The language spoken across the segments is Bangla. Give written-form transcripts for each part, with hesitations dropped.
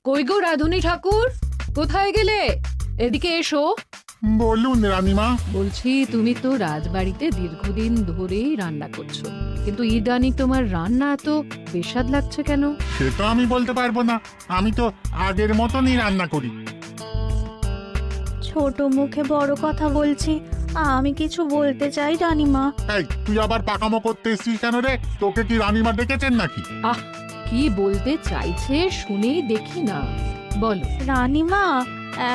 কই গো রাধুনী ঠাকুর, কোথায় গেলে? এদিকে এসো। বলুন রানীমা। বলছি তুমি তো রাজবাড়িতে দীর্ঘদিন ধরেই রান্না করছো, কিন্তু ইদানি তোমার রান্না এত বেস্বাদ লাগছে কেন? সে তো আমি বলতে পারবো না, আমি তো আগের মতনই রান্না করি। ছোট মুখে বড় কথা বলছি, আমি কিছু বলতে চাই রানীমা। এই তুই আবার পাকামো করতে এসছিস কেন রে? তোকে কি রানীমা ডেকেছেন নাকি? আহ, কি বলতে চাইছে শুনেই দেখি না, বলো। রানীমা,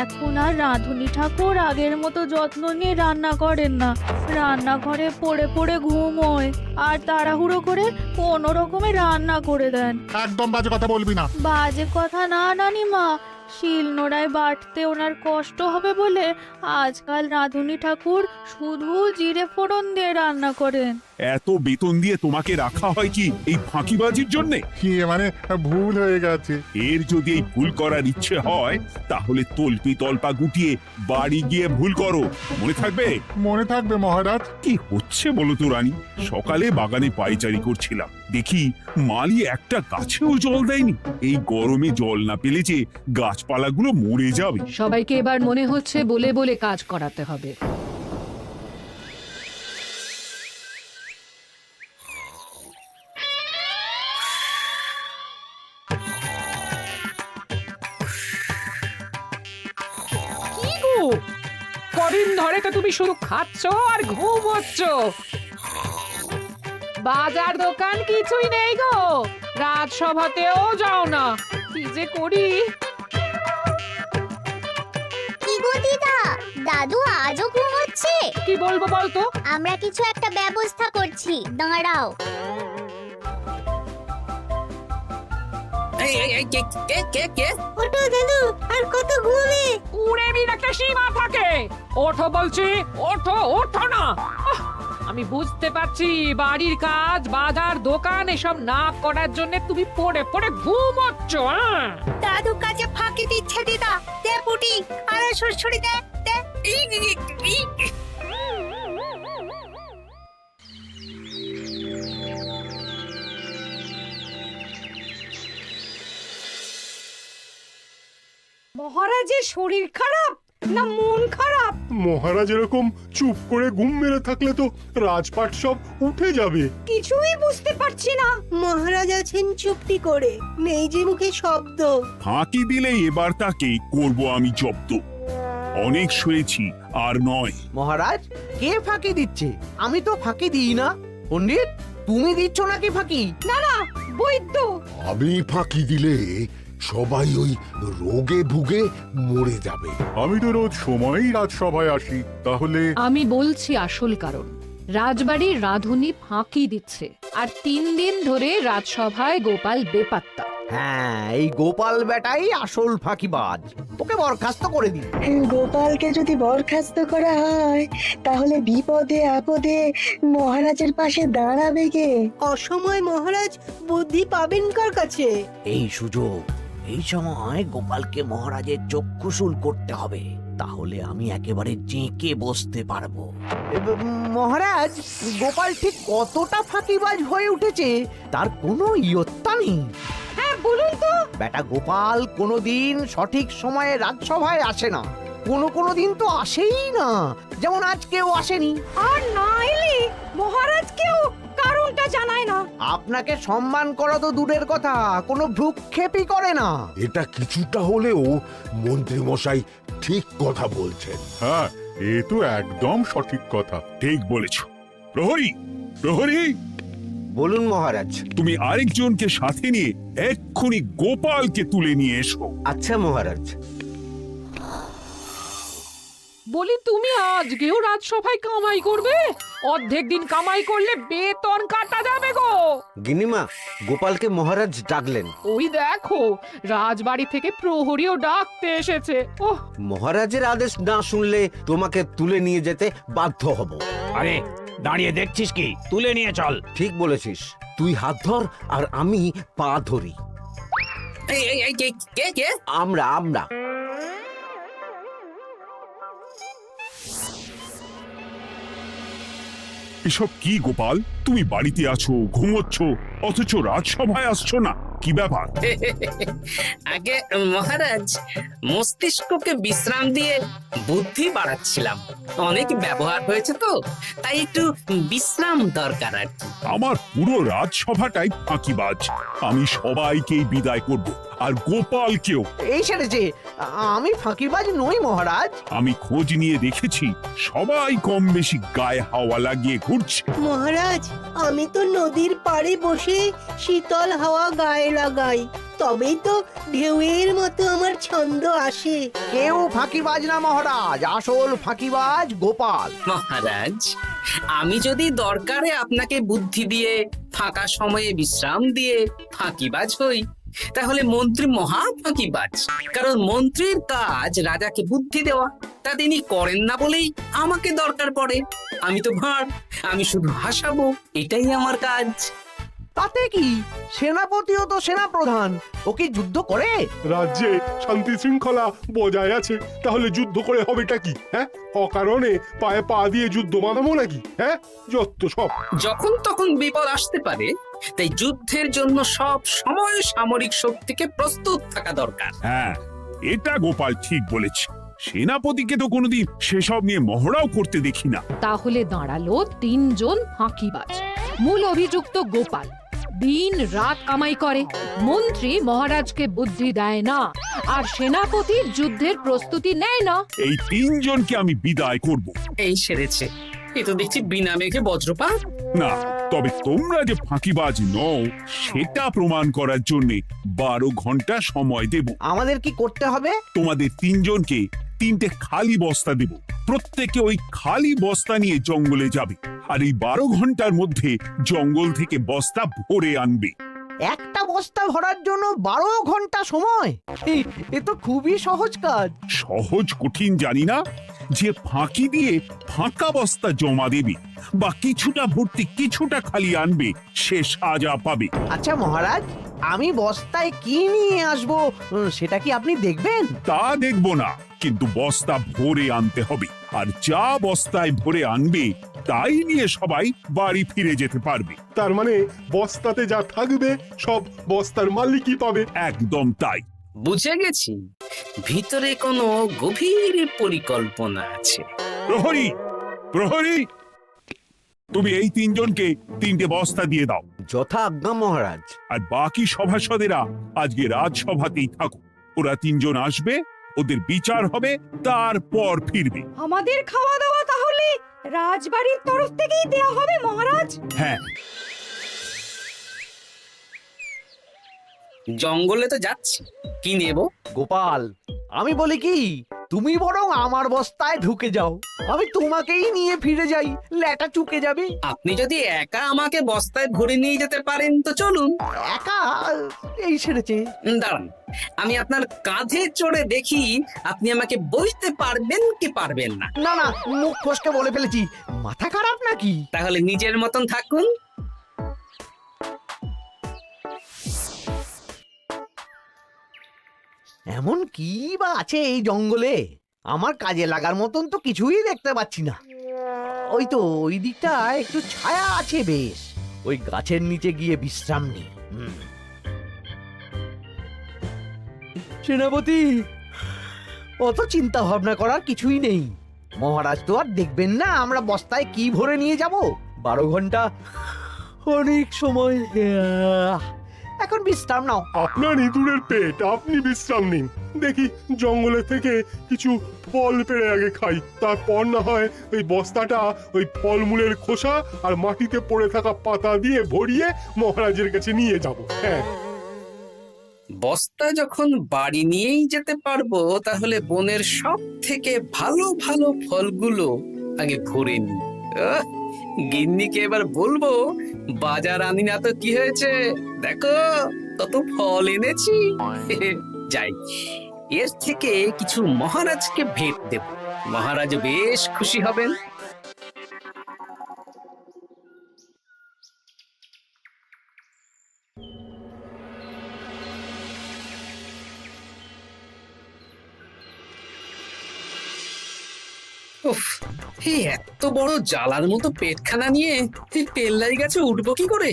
এখন আর রাধুনী ঠাকুর আগের মতো যত্ন নিয়ে রান্না করেন না। রান্নাঘরে পড়ে পড়ে ঘুমোয় আর তাড়াহুড়ো করে কোনো রকমে রান্না করে দেন। একদম বাজে কথা বলবি না। বাজে কথা না রানীমা, শিলনোড়ায় বাটতে ওনার কষ্ট হবে বলে আজকাল রাধুনী ঠাকুর শুধু জিরে ফোড়ন দিয়ে রান্না করেন। এত বেতন দিয়ে তোমাকে রাখা হয় কি এই ফাঁকিবাজির জন্য? কি মানে ভুল হয়ে গেছে। এর যদি এই ভুল করার ইচ্ছে হয় তাহলে তল্পি তল্পা গুটিয়ে বাড়ি গিয়ে ভুল করো, মনে থাকবে? মনে থাকবে মহারাজ। কি হচ্ছে বলো তো রানী? সকালে বাগানে পায়চারি করছিলাম, দেখি মালি একটা গাছেও জল দেয়নি। এই গরমে জল না পেলে যে গাছপালাগুলো মরে যাবে। সবাইকে এবার মনে হচ্ছে বলে বলে কাজ করাতে হবে। কি গো, কদিন ধরে তো তুমি শুধু খাচ্ছ আর ঘুমোচ্ছ। বাজার দোকান কিছুই নেই গো, রাজসভাতেও যাও না। কি যে করি। কি গো দিদা, দাদু আজও ঘুমোচ্ছে? কি বলবো বলতো? আমরা কিছু একটা ব্যবস্থা করছি, দাঁড়াও। ওঠো দাদু, আর কত ঘুমে? উড়েমির একটা সীমা থাকে। ওঠো বলছি, ওঠো, ওঠো না। আহ, আমি বুঝতে পারছি বাড়ির কাজ, বাজার দোকান এসব না করার জন্য তুমি পড়ে পড়ে ঘুমোচ্ছ। দাদু কাজে ফাঁকি দিচ্ছে দিদা। দে পুটি, আর সরসরি দে দে। মহারাজের শরীর খারাপ না মন খারাপ? মহারাজ এরকম চুপ করে ঘুম মেরে থাকলে তো রাজপাট সব উঠে যাবে। কিছুই বুঝতে পারছি না। মহারাজ আছেন চুপটি করে, নেই যে মুখে শব্দ। ফাঁকি দিলে এবার তাকে করব আমি জব্দ। অনেক শুয়েছি, আর নয়। মহারাজ, কে ফাঁকি দিচ্ছে? আমি তো ফাঁকি দিই না। পণ্ডিত, তুমি দিচ্ছ নাকি ফাঁকি? না না, বৈদ্য। আমি ফাঁকি দিলে সবাই ওই রোগে ভুগে মরে যাবে। আমি তো রোজ সময়ই রাজসভায় আসি, তাহলে আমি বলছি আসল কারণ। রাজবাড়ির রাধুনী ফাঁকি দিচ্ছে, আর 3 দিন ধরে রাজসভায় গোপাল বেপাত্তা। হ্যাঁ, এই গোপাল বেটাই আসল ফাঁকিবাজ। ওকে বরখাস্ত করে দিন। গোপালকে যদি বরখাস্ত করা হয় তাহলে বিপদে আপদে মহারাজের পাশে দাঁড়াবে কে? অসময় মহারাজ বুদ্ধি পাবেন কার কাছে? এই সুযোগ, এই সময় গোপালকে মহারাজের চক্ষুশূল করতে হবে, তাহলে আমি একেবারে জেঁকে বসতে পারবো। মহারাজ, গোপাল ঠিক কতটা ফাঁকিবাজ হয়ে উঠেছে তার কোনো ইয়ত্তা নেই। হ্যাঁ বলুন তো। বেটা গোপাল কোনোদিন সঠিক সময়ে রাজসভায় আসে না। কোনো দিন তো আসেই না, যেমন আজকেও আসেনি। আর না এলে মহারাজকেও কারণটা জানায় না। আপনাকে সম্মান করা তো দূরের কথা, কোনো ভ্রুক্ষেপই করে না। এটা কিছুটা হলেও মন্ত্রী মশাই ঠিক কথা বলছেন। হ্যাঁ, এ তো একদম সঠিক কথা। ঠিক বলেছ। প্রহরী, প্রহরী, বলুন মহারাজ। তুমি আরেকজনকে সাথে নিয়ে এক্ষুনি গোপালকে তুলে নিয়ে এসো। আচ্ছা মহারাজ। বলি, তুমি আজকেও রাজসভায় কামাই করবে? অর্ধেক দিন কামাই করলে বেতন কাটা যাবে গো। গিনিমা, গোপালকে মহারাজ ডাকলেন। ওই দেখো, রাজবাড়ি থেকে প্রহরীও ডাকতে এসেছে। ওহ, মহারাজের আদেশ না শুনলে তোমাকে তুলে নিয়ে যেতে বাধ্য হব। আরে দাঁড়িয়ে দেখছিস কি? তুলে নিয়ে চল। ঠিক বলেছিস, তুই হাত ধর আর আমি পা ধরি। আমরা এসব কি গোপাল? তুমি বাড়িতে আছো, ঘুমোচ্ছ, অথচ রাজসভায় আসছো না। কি ব্যাপার? আগে মহারাজ, মস্তিষ্ককে বিশ্রাম দিয়ে বুদ্ধি বাড়াচ্ছিলাম। অনেক ব্যবহার হয়েছে তো, তাই একটু বিশ্রাম দরকার আর কি। আমার পুরো রাজসভাটাই ফাঁকিবাজ। আমি সবাইকেই বিদায় করব, আর গোপালকেও। এই সেরেছে, আমি ফাঁকিবাজ নই মহারাজ। আমি খোঁজ নিয়ে দেখেছি সবাই কম বেশি গায়ে হাওয়া লাগিয়ে ঘুরছে। মহারাজ, আমি তো নদীর পাড়ে বসে শীতল হাওয়া গায়ে লাগাই, তবেই তো ঢেউয়ের মতো আমার ছন্দ আসে। কেউ ফাঁকিবাজ না মহারাজ, আসল ফাঁকিবাজ গোপাল। মহারাজ, আমি যদি দরকারে আপনাকে বুদ্ধি দিয়ে ফাঁকা সময়ে বিশ্রাম দিয়ে ফাঁকিবাজ হই, তাহলে মন্ত্রী মহা ফাঁকিবাজ। কারণ মন্ত্রীর কাজ রাজাকে বুদ্ধি দেওয়া, তা তিনি করেন না বলেই আমাকে দরকার পড়ে। আমি তো ভাঁড়, আমি শুধু হাসাবো, এটাই আমার কাজ। তাতে কি, সেনাপতিও তো সেনা প্রধান, ও কি যুদ্ধ করে? রাজ্যে শান্তি শৃঙ্খলা বজায় আছে, তাহলে যুদ্ধ করে হবেটা কি? হ্যাঁ, অকারণে পায়ে পা দিয়ে যুদ্ধ বাঁধাবো নাকি? হ্যাঁ, যত সব। যখন তখন বিপদ আসতে পারে, তাই যুদ্ধের জন্য সব সময় সামরিক শক্তিকে প্রস্তুত থাকা দরকার। হ্যাঁ, এটা গোপাল ঠিক বলেছে। সেনাপতিকে তো কোনোদিন সেসব নিয়ে মহড়াও করতে দেখি না। তাহলে দাঁড়ালো তিনজন ফাঁকিবাজ। মূল অভিযুক্ত গোপাল দিন রাত কামাই করে, মন্ত্রী মহারাজকে বুদ্ধি দেয় না, আর সেনাপতি যুদ্ধের প্রস্তুতি নেয় না। এই তিনজনকে আমি বিদায় করব। এই সেরেছে, এ তো দেখছি বিনা মেঘে বজ্রপাত। না, তবে তোমরা যে ফাঁকিবাজ নও সেটা প্রমাণ করার জন্য 12 ঘন্টা সময় দেব। আমাদের কি করতে হবে? তোমাদের তিনজনকে 3টে খালি বস্তা দেব। প্রত্যেকে ওই খালি বস্তা নিয়ে জঙ্গলে যাবে, আর এই 12 ঘন্টার মধ্যে জঙ্গল থেকে বস্তা ভরে আনবে। একটা বস্তা ভরার জন্য 12 ঘন্টা সময়? এ তো খুবই সহজ কাজ। সহজ কঠিন জানি না, যে ফাঁকি দিয়ে ফাঁকা বস্তা জমা দেবে বা কিছুটা ভর্তি কিছুটা খালি আনবে, সে সাজা পাবে। আচ্ছা মহারাজ, আমি বস্তায় কি নিয়ে আসবো সেটা কি আপনি দেখবেন? তা দেখবো না, কিন্তু বস্তা ভরে আনতে হবে। আর যা বস্তায় ভরে আনবে তাই নিয়ে সবাই বাড়ি ফিরে যেতে পারবে। তার মানে বস্তাতে যা থাকবে সব বস্তার মালিকই পাবে। একদম তাই। বুঝে গেছি, ভিতরে কোনো গভীর পরিকল্পনা আছে। প্রহরী, প্রহরী, তুমি এই তিনজনকে 3টে বস্তা দিয়ে দাও। যথা আজ্ঞা মহারাজ। আর বাকি সভাসদেরা আজকে রাজসভাতেই থাকো। ওরা 3জন আসবে, ওদের বিচার হবে, তারপর ফিরবে। আমাদের খাওয়া দাওয়া তাহলে রাজবাড়ির তরফ থেকেই দেয়া হবে মহারাজ? হ্যাঁ। জঙ্গলে তো যাচ্ছি, কি নেব? গোপাল, আমি বলি কি, তুমি বরং আমার বস্তায় ঢুকে যাও, আমি তোমাকেই নিয়ে ফিরে যাই, ল্যাটা চুকে যাবে। আপনি যদি একা আমাকে বস্তায় ভরে নিয়ে যেতে পারেন তো চলুন। একা? এই সেরেছে। দাঁড়ান, আমি আপনার কাঁধে চড়ে দেখি আপনি আমাকে বইতে পারবেন কি পারবেন না। না না, মুখ ফসকে বলে ফেলেছি, মাথা খারাপ নাকি? তাহলে নিজের মতন থাকুন। এমন কি বা আছে এই জঙ্গলে? আমার কাজে লাগার মতন তো কিছুই দেখতে পাচ্ছি না। ওই তো ওই দিকটা একটু ছায়া আছে বেশ, ওই গাছের নিচে গিয়ে বিশ্রাম নি। সেনাপতি, অত চিন্তা ভাবনা করার কিছুই নেই। মহারাজ তো আর দেখবেন না আমরা বস্তায় কি ভরে নিয়ে যাব। 12 ঘন্টা অনেক সময়। এখন বিশ্রাম নাও। আপনার ইঁদুরের পেট, আপনি বিশ্রাম নিন। দেখি জঙ্গলে থেকে কিছু ফল পেড়ে আগে খাই, তারপর না হয় ওই বস্তাটা ওই ফলমূলের খোসা আর মাটিতে পড়ে থাকা পাতা দিয়ে ভরিয়ে মহারাজের কাছে নিয়ে যাব। হ্যাঁ, বস্তা যখন বাড়ি নিয়েই যেতে পারবো, তাহলে বনের সব থেকে ভালো ভালো ফলগুলো আগে ভরে নি। গিন্নিকে এবার বলবো, বাজার আনি না তো কি হয়েছে, দেখো কত ফল এনেছি। যাই, এর থেকে কিছু মহারাজকে ভেট দেব, মহারাজ বেশ খুশি হবেন। উফ, এই এত বড় জ্বালার মতো পেটখানা নিয়ে এই পেল্লাই গাছে উঠবো কি করে?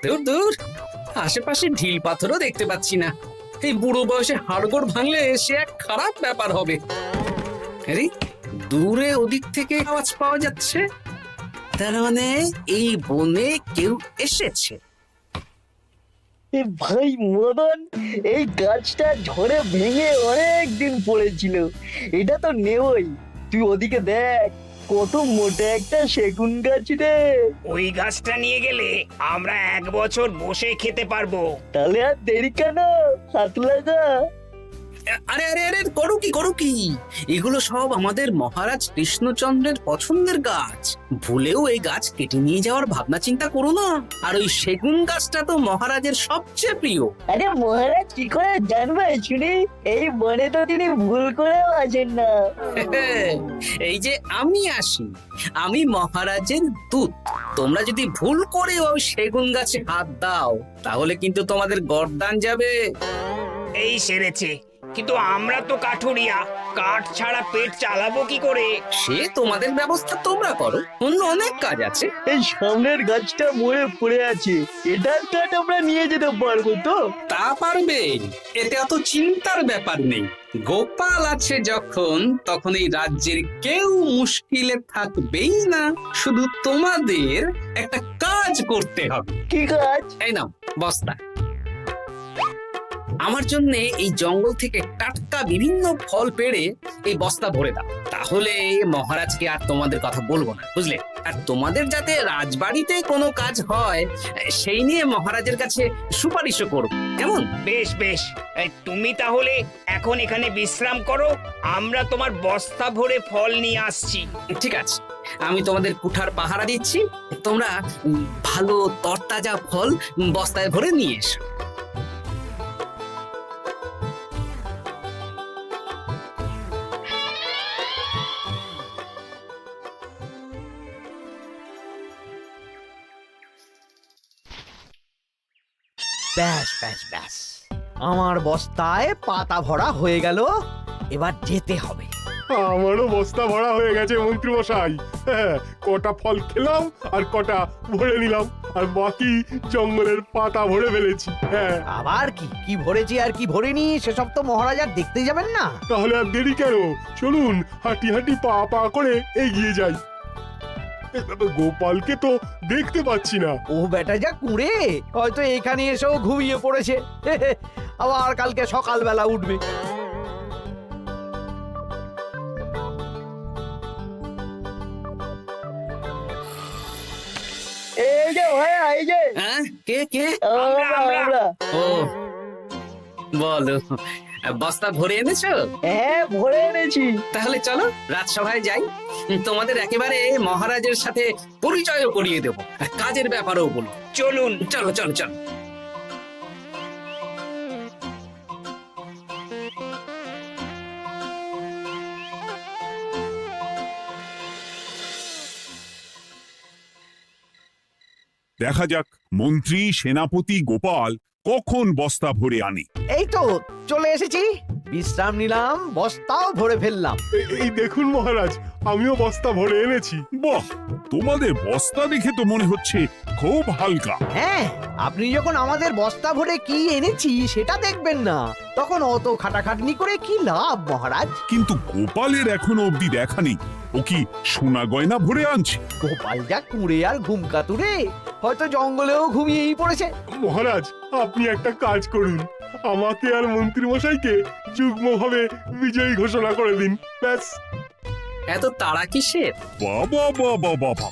দূর দূর, আশেপাশে ঢিল পাথরও দেখতে পাচ্ছি না। এই বুড়ো বয়সে হাড়গোড় ভাঙলে সে এক খারাপ ব্যাপার হবে। আরে দূরে ওদিক থেকে আওয়াজ পাওয়া যাচ্ছে, তার মানে এই বনে কেউ এসেছে। ভাই মদন, এই গাছটা ঝড়ে ভেঙে অনেক দিন পড়েছিল, এটা তো নেবই। তুই ওদিকে দেখ, কত মোটা একটা সেগুন গাছ রে। ওই গাছটা নিয়ে গেলে আমরা 1 বছর বসে খেতে পারবো। তাহলে আর দেরি কেন, হাত লাগা। আরে আরে আরে, করো কি এগুলো সব আমাদের মহারাজ কৃষ্ণচন্দ্রের পছন্দের গাছ। ভুলেও এই গাছ কেটে নিয়ে যাওয়ার ভাবনা চিন্তা করো না। আর ওই সেগুন গাছটা তো মহারাজের সবচেয়ে প্রিয়। আরে মহারাজ কি করে জানবে শুনি, এই বনে তো তিনি ভুল করেও আসেন না। এই যে আমি আসি, আমি মহারাজের দূত। তোমরা যদি ভুল করে ওই সেগুন গাছে হাত দাও, তাহলে কিন্তু তোমাদের গর্দান যাবে। এই সেরেছে, কিন্তু আমরা তো কাঠুরিয়া, কাঠ ছাড়া পেট চালাবো কি করে? সে তোমাদের ব্যবস্থা তোমরা করো, অন্য অনেক কাজ আছে। এই সামনের গাছটা মরে পড়ে আছে, এটার কাঠ আমরা নিয়ে যেতে পারবো তো? তা পারবে, এতে অত চিন্তার ব্যাপার নেই। গোপাল আছে যখন, তখন এই রাজ্যের কেউ মুশকিলে থাকবেই না। শুধু তোমাদের একটা কাজ করতে হবে। কি কাজ? এই নাও বস্তা। আমার জন্য এই জঙ্গল থেকে টাটকা বিভিন্ন ফল পেড়ে এই বস্তা ভরে দাও, তাহলে মহারাজকে আর তোমাদের কথা বলবো না, বুঝলে? আর তোমাদের যাতে রাজবাড়িতে কোনো কাজ হয় সেই নিয়ে মহারাজের কাছে সুপারিশও করবো, কেমন? বেশ বেশ, তুমি তাহলে এখন এখানে বিশ্রাম করো, আমরা তোমার বস্তা ভরে ফল নিয়ে আসছি। ঠিক আছে, আমি তোমাদের কুঠার পাহারা দিচ্ছি, তোমরা ভালো তরতাজা ফল বস্তায় ভরে নিয়ে এসো। ব্যাস ব্যাস ব্যাস, আমার বস্তায় পাতা ভরা হয়ে গেল, এবার যেতে হবে। আমারও বস্তা ভরা হয়ে গেছে মন্ত্রী মশাই। হ্যাঁ, কটা ফল খেলাম আর কটা ভরে নিলাম, আর বাকি জঙ্গলের পাতা ভরে ফেলেছি। হ্যাঁ, আবার কি ভরেছি আর কি ভরিনি সেসব তো মহারাজ আর দেখতে যাবেন না। তাহলে আর দেরি কেন, চলুন হাঁটি হাঁটি পা পা করে এগিয়ে যাই। গোপালকে তো দেখতে পাচ্ছি না। ও বেটা যা কুঁড়ে, হয়তো এখানে এসেও ঘুমিয়ে পড়েছে। আবার কালকে সকালবেলা উঠবে। এই যে ভাইয়া, এই যে। হ্যাঁ, কে কে? আমরা। ও বলো, বস্তা ভরে এনেছো? হ্যাঁ, ভরে এনেছি। তাহলে চলো রাজসভায় যাই, তোমাদের একেবারে মহারাজের সাথে পরিচয়ও করিয়ে দেবো, কাজের ব্যাপারেও বলবো। চলুন, চলো চলো চলো। দেখা যাক মন্ত্রী সেনাপতি গোপাল কখন বস্তা ভরে আনে। এই তো চলে এসেছি, বিশ্রাম নিলাম, বস্তাও ভরে ফেললাম। এই দেখুন মহারাজ, আমিও বস্তা ভরে এনেছি। বাহ, তোমাদের বস্তা দেখে তো মনে হচ্ছে খুব হালকা। হ্যাঁ, আপনি যখন আমাদের বস্তা ভরে কি এনেছি সেটা দেখবেন না, তখন অত খাটাখাটনি করে কি লাভ মহারাজ? কিন্তু গোপালের এখনো অব্দি দেখা নেই, ও কি সোনা গয়না ভরে আনছে? গোপাল যা কুঁড়ে আর ঘুম কাতুরে, হয়তো জঙ্গলেও ঘুমিয়েই পড়েছে। মহারাজ, আপনি একটা কাজ করুন, আমাকে আর মন্ত্রী মশাইকে যুগ্মভাবে বিজয়ী ঘোষণা করে দিন, ব্যাস। এত তাড়া কিসের? বাবা বাবা বাবা,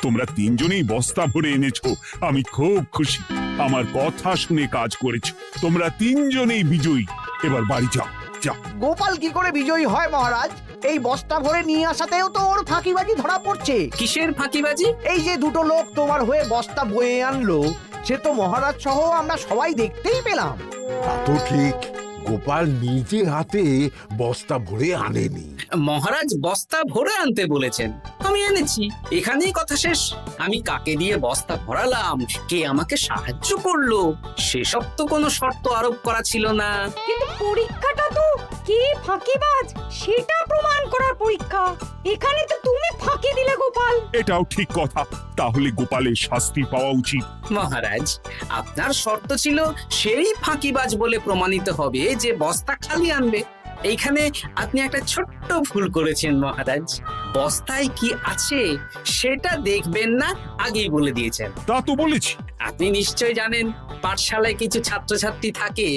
তোমরা তিনজনেই বস্তা ভরে এনেছো, আমি খুব খুশি। আমার কথা শুনে কাজ করেছো, তোমরা তিনজনেই বিজয়ী। এবার বাড়ি যাও, যাও। গোপাল কি করে বিজয়ী হয় মহারাজ? এই বস্তা ভরে নিয়ে আসাতেও তো ওর ফাঁকিবাজি ধরা পড়ছে। কিসের ফাঁকিবাজি? এই যে দুটো লোক তোমার হয়ে বস্তা বয়ে আনলো, সে তো মহারাজ সহ আমরা সবাই দেখতেই পেলাম। তা তো ঠিক, গোপাল নিজে হাতে বস্তা ভরে আনেনি। মহারাজ বস্তা ভরে আনতে বলেছেন, আমি এনেছি, এখানেই কথা শেষ। আমি কাকে দিয়ে বস্তা ভরালাম, কে আমাকে সাহায্য করলো, সেসব তো কোনো শর্ত আরোপ করা ছিল না। কিন্তু পরীক্ষাটা তো কে ফাঁকিবাজ সেটা প্রমাণ করার পরীক্ষা। এখানে তো তুমি ফাঁকি দিলে গোপাল। এটাও ঠিক কথা। তাহলে গোপালের শাস্তি পাওয়া উচিত। মহারাজ, আপনার শর্ত ছিল সেই ফাঁকিবাজ বলে প্রমাণিত হবে যে বস্তা খালি আনবে। এইখানে আপনি একটা ছোট্ট ভুল করেছেন মহারাজ। বস্তায় কি আছে সেটা দেখবেন না, আগেই বলে দিয়েছেন। তা তো বলেছি। আপনি নিশ্চয় জানেন পাঠশালায় কিছু ছাত্রছাত্রী থাকে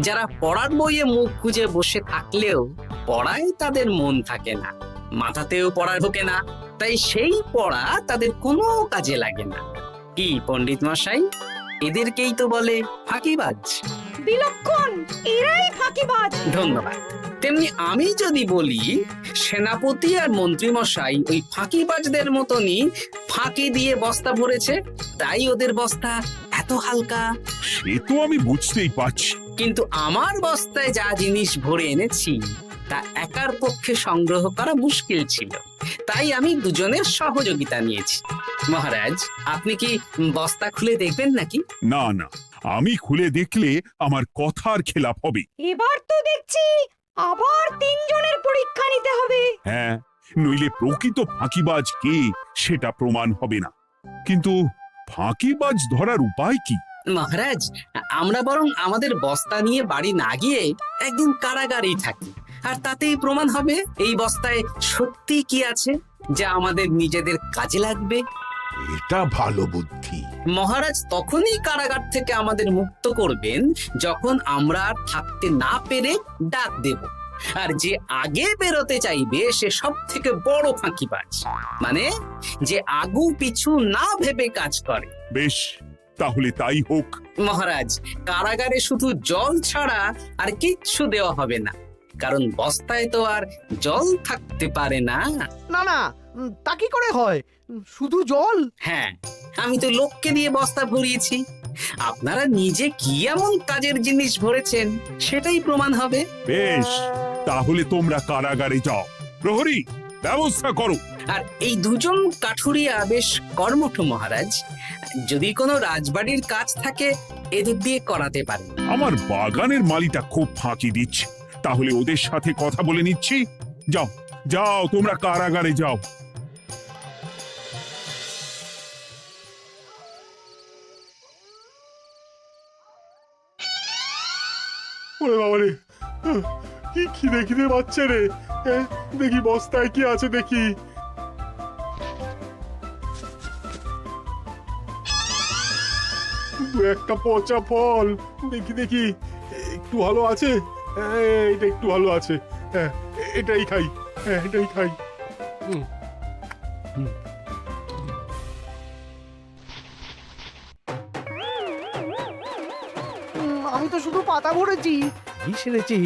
যারা পড়ার বইয়ে মুখ গুজে বসে থাকলেও পড়ায় তাদের মন থাকে না, মাথাতেও পড়া ঢোকে না, তাই সেই পড়া তাদের কোনো কাজে লাগে না। কি পণ্ডিত মশাই, এদেরকেই তো বলে ফাঁকিবাজ। বিলক্ষণ, এরাই ফাঁকিবাজ। ধন্যবাদ। তেমনি আমি যদি বলি সেনাপতি আর মন্ত্রী মশাই ওই ফাঁকিবাজদের মতনই ফাঁকি দিয়ে বস্তা ভরেছে, তাই ওদের বস্তা এত হালকা। সে তো আমি বুঝতেই পারছি। কিন্তু আমার বস্তায় যা জিনিস ভরে এনেছি তা একার পক্ষে সংগ্রহ করা মুশকিল ছিল, তাই আমি দুজনের সহযোগিতা নিয়েছি। মহারাজ, আপনি কি বস্তা খুলে দেখবেন নাকি? না না, আমি খুলে দেখলে আমার কথার খেলাপ হবে। এবার তো দেখছি আবার তিনজনের পরীক্ষা নিতে হবে। হ্যাঁ, নইলে প্রকৃত ফাঁকিবাজ কে সেটা প্রমাণ হবে না। কিন্তু ফাঁকিবাজ ধরার উপায় কি? মহারাজ, আমরা বরং আমাদের বস্তা নিয়ে বাড়ি না গিয়ে একদিন কারাগারেই থাকি, আর তাতেই প্রমাণ হবে এই বস্তায় সত্যি কি আছে যা আমাদের নিজেদের কাজে লাগবে। এটা ভালো বুদ্ধি। মহারাজ তখনই কারাগার থেকে আমাদের মুক্ত করবেন যখন আমরা আর থাকতে না পেরে ডাক দেব। আর যে আগে বেরোতে চাইবে সে সব থেকে বড় ফাঁকিবাজ, মানে যে আগু পিছু না ভেবে কাজ করে। বেশ, তাহলে তাই হোক। মহারাজ, কারাগারে শুধু জল ছাড়া আর কিচ্ছু দেওয়া হবে না, কারণ বস্তায় তো আর জল থাকতে পারে না। না না, তা কি করে হয়? শুধু জল? হ্যাঁ, আমি তো লোককে দিয়ে বস্তা ভরিয়েছি। আপনারা নিজে কি এমন কাজের জিনিস ভরেছেন সেটাই প্রমাণ হবে। বেশ, তাহলে তোমরা কারাগারে যাও। প্রহরী, ব্যবস্থা করো। আর এই দুজন কাঠুরিয়া বেশ কর্মঠ মহারাজ, যদি কোনো রাজবাড়ির কাজ থাকে এদের দিয়ে করাতে পারেন। আমার বাগানের মালিটা খুব ফাঁকি দিচ্ছে, তাহলে ওদের সাথে কথা বলে নিচ্ছি। যাও যাও, তোমরা কারাগারে যাও। ওরে বাবা রে, কি খিদে খিদে পাচ্ছে রে। দেখি বস্তায় কি আছে দেখি। দু একটা পচা ফল, দেখি দেখি একটু ভালো আছে। এটা একটু ভালো আছে। হ্যাঁ, এটাই খাই। হ্যাঁ, এটাই খাই। আমি তো শুধু পাতা ভরেছি, সেরেছি।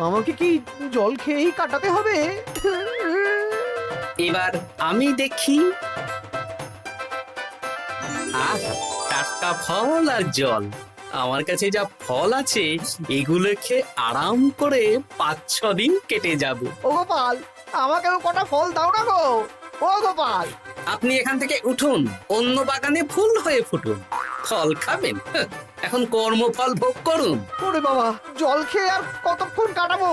আমাকে কি জল খেয়েই কাটাতে হবে? এবার আমি দেখি। আহা, টাটকা ফল আর জল। আমার কাছে যা ফল আছে এগুলো খেয়ে আরাম করে 5-6 দিন কেটে যাব। ও গোপাল, আমাকেও কটা ফল দাও না গো। ও গোপাল, আপনি এখান থেকে উঠুন, অন্য বাগানে ফুল হয়ে ফুটুন। ফল খাবেন? এখন কর্মফল ভোগ করুন। ওরে বাবা, জল খেয়ে আর কতক্ষণ কাটাবো?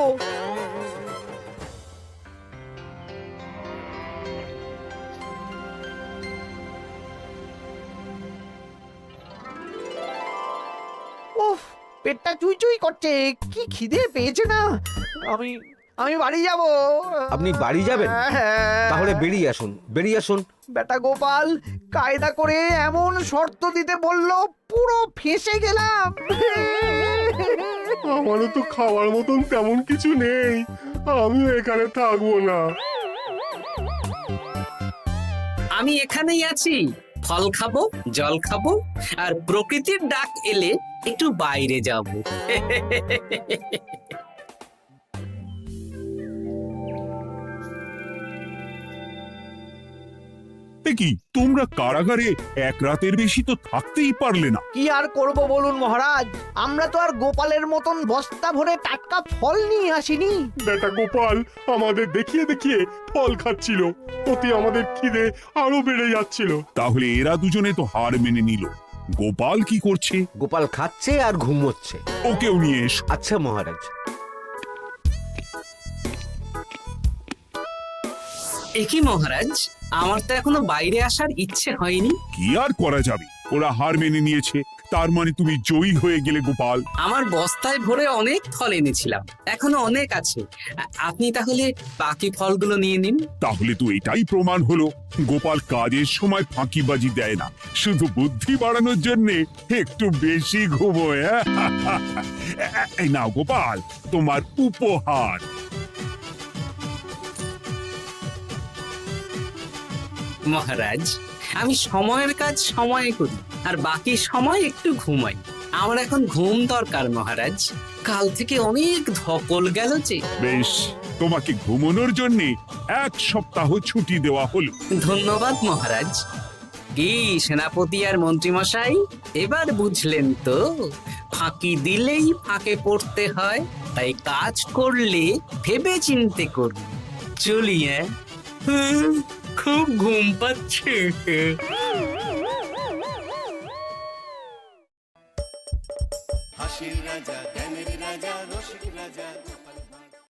উফ, পেটটা চুই চুই করছে, কি খিদে পেয়েছে না। আমি আমি বাড়ি যাব। আপনি বাড়ি যাবেন? তাহলে বেরিয়ে আসুন, বেরিয়ে আসুন। বেটা গোপাল কায়দা করে এমন শর্ত দিতে বললো, পুরো ফেঁসে গেলাম। আমারও তো খাওয়ার মতন তেমন কিছু নেই, আমিও এখানে থাকবো না। আমি এখানেই আছি, ফল খাবো, জল খাবো, আর প্রকৃতির ডাক এলে একটু বাইরে যাব। কি তোমরা কারাগারে এক রাতের বেশি তো থাকতেই পারলে না? কি আর করব বলুন মহারাজ, আমরা তো আর গোপালের মতন বস্তা ভরে টাটকা ফল নিয়ে আসিনি। বেটা গোপাল আমাদের দেখিয়ে দেখিয়ে ফল খাচ্ছিল, অতি আমাদের খিদে আরো বেড়ে যাচ্ছিল। তাহলে এরা দুজনে তো হার মেনে নিল। গোপাল কি করছে? গোপাল খাচ্ছে আর ঘুমোচ্ছে। ওকেও নিয়ে এসো। আচ্ছা মহারাজ। একই মহারাজ, আমার তো এখনো বাইরে আসার ইচ্ছে হয়নি। কি আর করা যাবে, ওরা হার মেনে নিয়েছে, তার মানে তুমি জয়ী হয়ে গেলে গোপাল। আমার বস্তায় ভরে অনেক ফল এনেছিলাম, এখনো অনেক আছে। আপনি তাহলে বাকি ফলগুলো নিয়ে নিন। তাহলে তো এটাই প্রমাণ হলো গোপাল কাজের সময় ফাঁকিবাজি দেয় না, শুধু বুদ্ধি বাড়ানোর জন্য একটু বেশি ঘুমোয়। এই নাও গোপাল, তোমার উপহার। মহারাজ, আমি সময়ের কাজ সময়ে করি আর বাকি সময় একটু ঘুমাই। আমার এখন ঘুম দরকার মহারাজ, কাল থেকে অনেক ধকল গেল যে। বেশ, তোমাকে ঘুমানোর জন্য 1 সপ্তাহ ছুটি দেওয়া হলো। ধন্যবাদ মহারাজ। কি সেনাপতি আর মন্ত্রীমশাই, এবার বুঝলেন তো ফাঁকি দিলেই ফাঁকে পড়তে হয়, তাই কাজ করলে ভেবে চিন্তে করুন। চলি, খুব ঘুম পাচ্ছে।